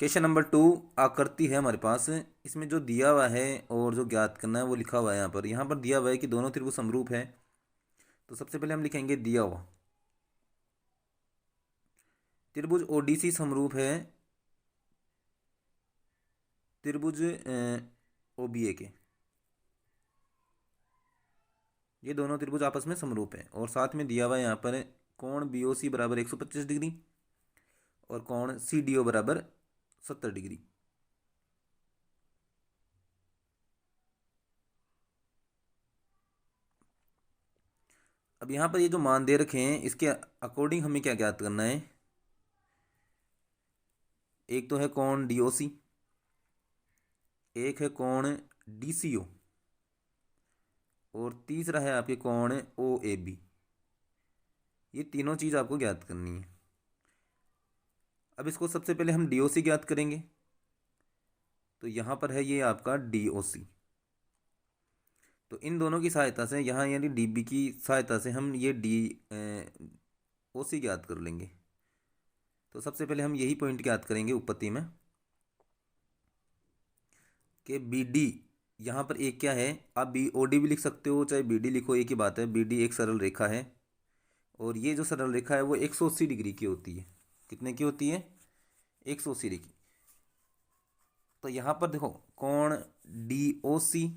Question number 2 आकृति है हमारे पास। इसमें जो दिया हुआ है और जो ज्ञात करना है वो लिखा हुआ है यहाँ पर दिया हुआ है कि दोनों त्रिभुज समरूप है। तो सबसे पहले हम लिखेंगे दिया हुआ त्रिभुज ओडीसी समरूप है त्रिभुज ओबीए के। ये दोनों त्रिभुज आपस में समरूप है और साथ में दिया हुआ है यहाँ पर कोण बीओसी बराबर 125 डिग्री और कोण सीडीओ बराबर 70 डिग्री। अब यहाँ पर ये जो मान दे रखे हैं इसके अकॉर्डिंग हमें क्या ज्ञात करना है। एक तो है कोण डीओसी, एक है कोण डीसीओ और तीसरा है आपके कोण ओएबी। ये तीनों चीज़ आपको ज्ञात करनी है। अब इसको सबसे पहले हम डीओसी ज्ञात करेंगे। तो यहाँ पर है ये आपका डीओसी। तो इन दोनों की सहायता से यहाँ यानी डीबी की सहायता से हम ये डी ओसी ज्ञात कर लेंगे। तो सबसे पहले हम यही पॉइंट ज्ञात करेंगे उत्पत्ति में कि बी डी यहाँ पर एक क्या है। आप बी ओ डी भी लिख सकते हो चाहे बी डी लिखो, एक ही बात है। बी डी एक सरल रेखा है और ये जो सरल रेखा है वो 180 डिग्री की होती है। कितने की होती है? 180 डिग्री। तो यहाँ पर देखो कोण डी ओ सी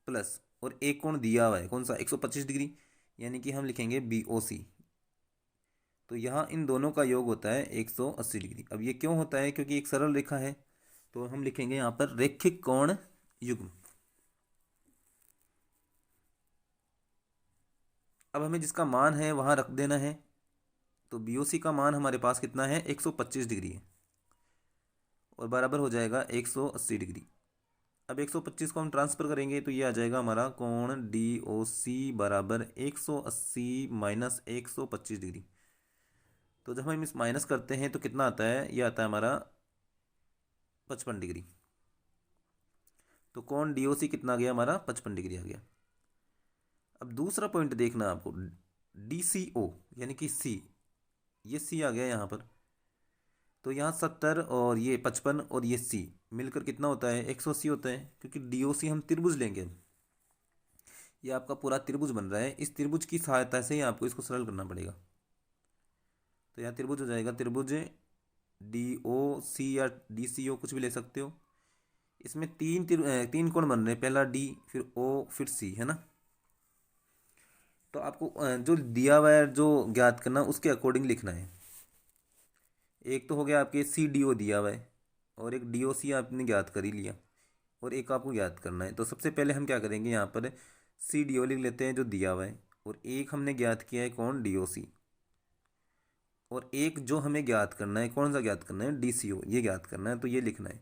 प्लस और एक कोण दिया हुआ है कौन सा 125 डिग्री, यानी कि हम लिखेंगे बी ओ सी। तो यहाँ इन दोनों का योग होता है 180 डिग्री। अब ये क्यों होता है? क्योंकि एक सरल रेखा है। तो हम लिखेंगे यहाँ पर रैखिक कोण युग्म। अब हमें जिसका मान है वहाँ रख देना है। तो बी ओ सी का मान हमारे पास कितना है? 125 डिग्री है और बराबर हो जाएगा 180 डिग्री। अब 125 को हम ट्रांसफर करेंगे तो ये आ जाएगा हमारा कोण डी ओ सी बराबर 180 माइनस 125 डिग्री। तो जब हम इस माइनस करते हैं तो कितना आता है? ये आता है हमारा 55 डिग्री। तो कोण डी ओ सी कितना आ गया हमारा? 55 डिग्री आ गया। अब दूसरा पॉइंट देखना आपको, डी सी ओ यानी कि सी, ये सी आ गया यहाँ पर। तो यहाँ 70 और ये 55 और ये सी मिलकर कितना होता है? 180 होता है। क्योंकि डी ओ सी हम त्रिभुज लेंगे। ये आपका पूरा त्रिभुज बन रहा है। इस त्रिभुज की सहायता से ही आपको इसको सरल करना पड़ेगा। तो यहाँ त्रिभुज हो जाएगा त्रिभुज डी ओ सी या डी सी ओ, कुछ भी ले सकते हो। इसमें तीन कोण बन रहे हैं, पहला डी फिर ओ फिर सी, है ना। तो आपको जो दिया हुआ है जो ज्ञात करना उसके अकॉर्डिंग लिखना है। एक तो हो गया आपके सी डी ओ दिया हुआ है और एक डी ओ सी आपने ज्ञात कर ही लिया और एक आपको ज्ञात करना है। तो सबसे पहले हम क्या करेंगे, यहाँ पर सी डी ओ लिख लेते हैं जो दिया हुआ है और एक हमने ज्ञात किया है कौन? डी ओ सी। और एक जो हमें ज्ञात करना है, कौन सा ज्ञात करना है? डी सी ओ, ये ज्ञात करना है। तो ये लिखना है।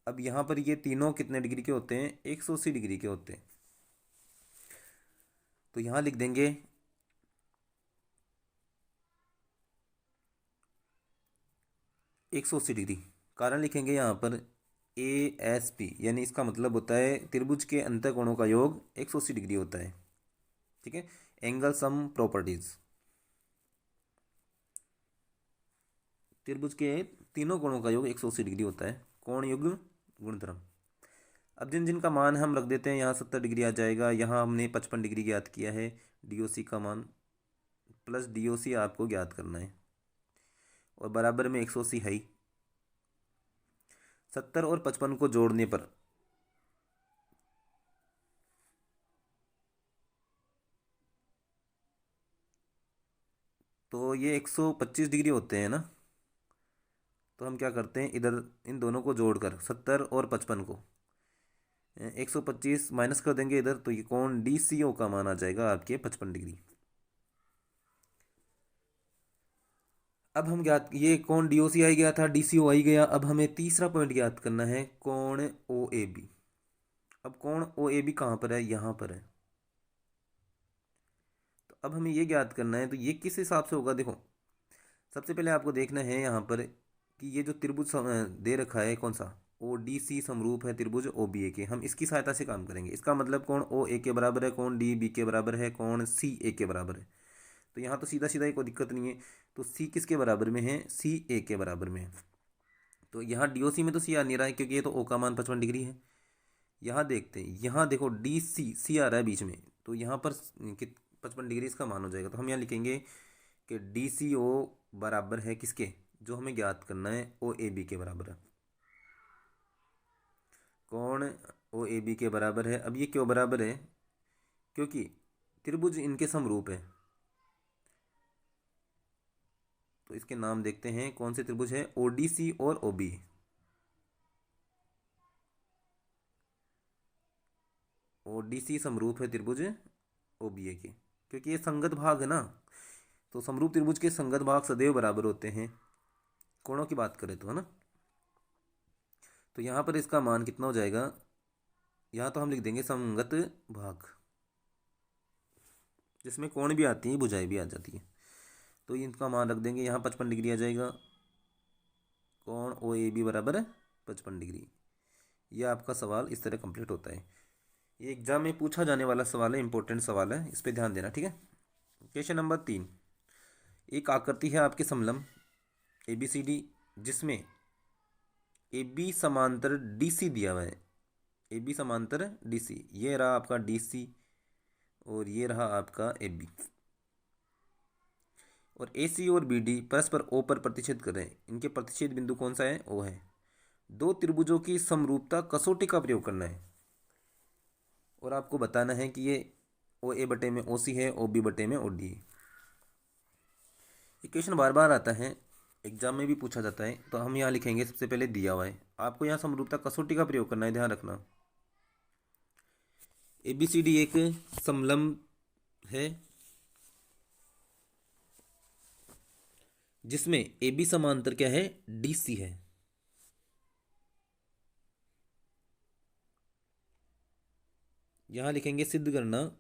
अब यहाँ पर ये तीनों कितने डिग्री के होते हैं? 180 डिग्री के होते हैं। तो यहाँ लिख देंगे 180 डिग्री। कारण लिखेंगे यहाँ पर ए एस पी, यानी इसका मतलब होता है त्रिभुज के अंतःकोणों का योग 180 डिग्री होता है। ठीक है, एंगल सम प्रॉपर्टीज। त्रिभुज के तीनों कोणों का योग 180 डिग्री होता है, कोण युग्म गुणधर्म। अब जिन जिन का मान हम रख देते हैं, यहाँ 70 डिग्री आ जाएगा। यहाँ हमने 55 डिग्री ज्ञात किया है। डीओसी का मान प्लस डीओसी आपको ज्ञात करना है और बराबर में 180 है ही। 70 और 55 को जोड़ने पर तो ये 125 डिग्री होते हैं ना। तो हम क्या करते हैं, इधर इन दोनों को जोड़कर 70 और 55 को 125 माइनस कर देंगे इधर। तो ये कोण डी सी ओ का मान आ जाएगा आपके 55 डिग्री। अब हम ज्ञात, ये कोण डी ओ सी आई गया था, डी सी ओ आई गया। अब हमें तीसरा पॉइंट ज्ञात करना है, कोण ओ ए बी। अब कोण ओ ए बी कहाँ पर है? यहाँ पर है। तो अब हमें ये ज्ञात करना है, तो ये किस हिसाब से होगा? देखो सबसे पहले आपको देखना है यहाँ पर कि ये जो त्रिभुज दे रखा है कौन सा? ओ डी सी समरूप है त्रिभुज ओ बी ए के। हम इसकी सहायता से काम करेंगे। इसका मतलब कोण ओ ए के बराबर है, कोण डी बी के बराबर है, कोण सी ए के बराबर है। तो यहाँ तो सीधा सीधा ही कोई दिक्कत नहीं है। तो सी किसके बराबर में है? सी ए के बराबर में है। तो यहाँ DOC में तो सी आ नहीं रहा है क्योंकि ये तो O का मान 55 डिग्री है। यहाँ देखते हैं, यहाँ देखो सी आ रहा है बीच में, तो यहाँ पर 55 डिग्री इसका मान हो जाएगा। तो हम यहाँ लिखेंगे कि DCO बराबर है किसके, जो हमें ज्ञात करना है OAB के बराबर है। कौन OAB के बराबर है। अब ये क्यों बराबर है, क्योंकि त्रिभुज इनके समरूप है। तो इसके नाम देखते हैं, कौन से त्रिभुज है, ODC और OB। ODC समरूप है त्रिभुज OBA के, क्योंकि ये संगत भाग है ना। तो समरूप त्रिभुज के संगत भाग सदैव बराबर होते हैं, कोणों की बात करें तो, है ना। तो यहाँ पर इसका मान कितना हो जाएगा, यहाँ तो हम लिख देंगे संगत भाग, जिसमें कोण भी आती है भुजाएं भी आ जाती है। तो इनका मान रख देंगे, यहाँ 55 डिग्री आ जाएगा। कोण OAB बराबर 55 डिग्री। यह आपका सवाल इस तरह कंप्लीट होता है। ये एग्जाम में पूछा जाने वाला सवाल है, इंपॉर्टेंट सवाल है, इस पर ध्यान देना, ठीक है। क्वेश्चन नंबर 3, एक आकृति है आपके समलंब ABCD, जिसमें AB समांतर DC दिया हुआ है। AB समांतर DC, ये रहा आपका DC और ये रहा आपका AB, और AC और BD परस्पर O पर प्रतिच्छेद कर रहे हैं। इनके प्रतिच्छेद बिंदु कौन सा है, O है। दो त्रिभुजों की समरूपता कसौटी का प्रयोग करना है, और आपको बताना है कि ये OA बटे में OC है, OB बटे में OD है। ये क्वेश्चन बार बार आता है, एग्जाम में भी पूछा जाता है। तो हम यहाँ लिखेंगे, सबसे पहले दिया हुआ है, आपको यहाँ समरूपता कसौटी का प्रयोग करना है, ध्यान रखना। ABCD एक समलंब है, जिसमें AB समांतर क्या है, DC है। यहाँ लिखेंगे सिद्ध करना,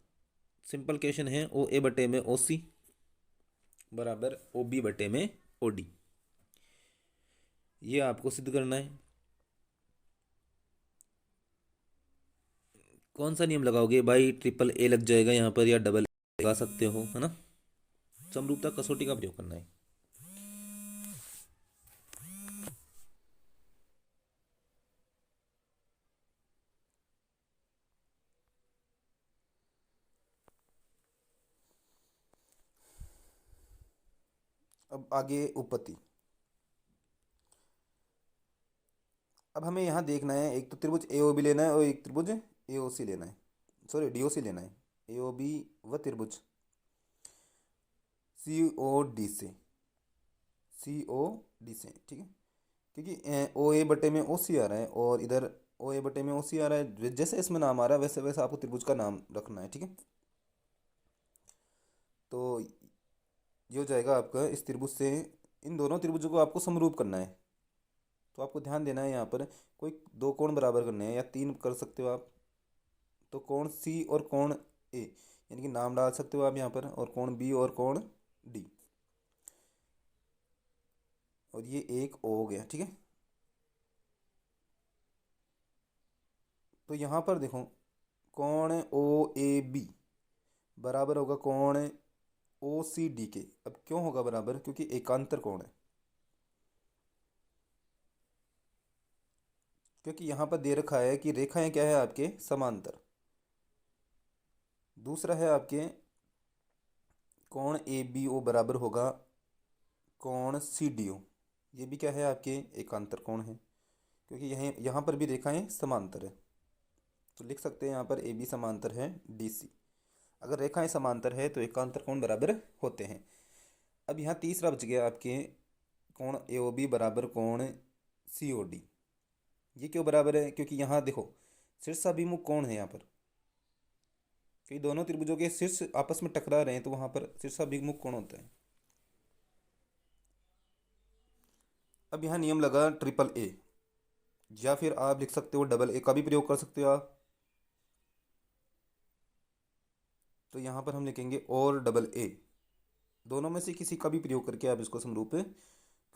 सिंपल क्वेश्चन है, OA बटे में OC बराबर OB बटे में OD। ये आपको सिद्ध करना है। कौन सा नियम लगाओगे भाई, ट्रिपल A लग जाएगा यहाँ पर, या डबल A लगा सकते हो, है ना। समरूपता कसौटी का प्रयोग करना है। अब आगे उपपत्ति। अब हमें यहाँ देखना है, एक तो त्रिभुज AOB लेना है और एक त्रिभुज AOC लेना है, सॉरी DOC लेना है। AOB व त्रिभुज COD से, ठीक है। क्योंकि OA बटे में OC आ रहा है और इधर OA बटे में OC आ रहा है, जैसे इसमें नाम आ रहा है वैसे वैसे आपको त्रिभुज का नाम रखना है, ठीक है। तो ये हो जाएगा आपका, इस त्रिभुज से इन दोनों त्रिभुजों को आपको समरूप करना है। तो आपको ध्यान देना है, यहाँ पर कोई दो कोण बराबर करने हैं, या तीन कर सकते हो आप। तो कोण C और कोण A, यानी कि नाम डाल सकते हो आप यहाँ पर, और कोण B और कोण D, और ये एक O हो गया, ठीक है। तो यहाँ पर देखो, कोण OAB बराबर होगा कोण OCD के। अब क्यों होगा बराबर, क्योंकि एकांतर कोण है। क्योंकि यहाँ पर दे रखा है कि रेखाएं क्या है आपके, समांतर। दूसरा है आपके कोण ABO बराबर होगा कोण CDO, ये भी क्या है आपके, एकांतर कोण है, क्योंकि यहाँ पर भी रेखाएं समांतर है। तो लिख सकते हैं यहाँ पर AB समांतर है DC। अगर रेखाएं समांतर है तो एकांतर कोण बराबर होते हैं। अब यहाँ तीसरा बच गया आपके, कोण AOB बराबर कोण COD। ये क्यों बराबर है, क्योंकि यहाँ देखो शीर्षाभिमुख कोण है यहाँ पर, क्योंकि दोनों त्रिभुजों के शीर्ष आपस में टकरा रहे हैं, तो वहाँ पर शीर्षाभिमुख कोण होता है। अब यहाँ नियम लगा ट्रिपल A, या फिर आप लिख सकते हो डबल A का भी प्रयोग कर सकते हो आप। तो यहाँ पर हम लिखेंगे और डबल A, दोनों में से किसी का भी प्रयोग करके आप इसको समरूप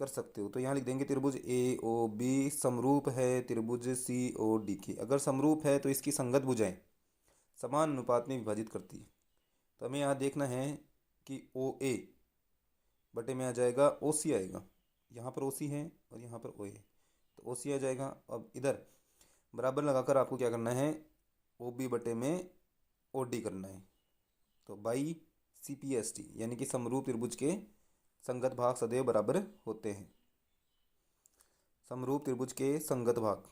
कर सकते हो। तो यहाँ लिख देंगे त्रिभुज AOB समरूप है त्रिभुज COD की। अगर समरूप है तो इसकी संगत भुजाएं समान अनुपात में विभाजित करती है। तो हमें यहाँ देखना है कि OA बटे में आ जाएगा OC आएगा, यहाँ पर OC है और यहाँ पर OA है। तो ओ सी आ जाएगा। अब इधर बराबर लगाकर आपको क्या करना है, ओ बी बटे में ओ डी करना है। तो by C P S T यानी कि समरूप त्रिभुज के संगत भाग सदैव बराबर होते हैं। समरूप त्रिभुज के संगत भाग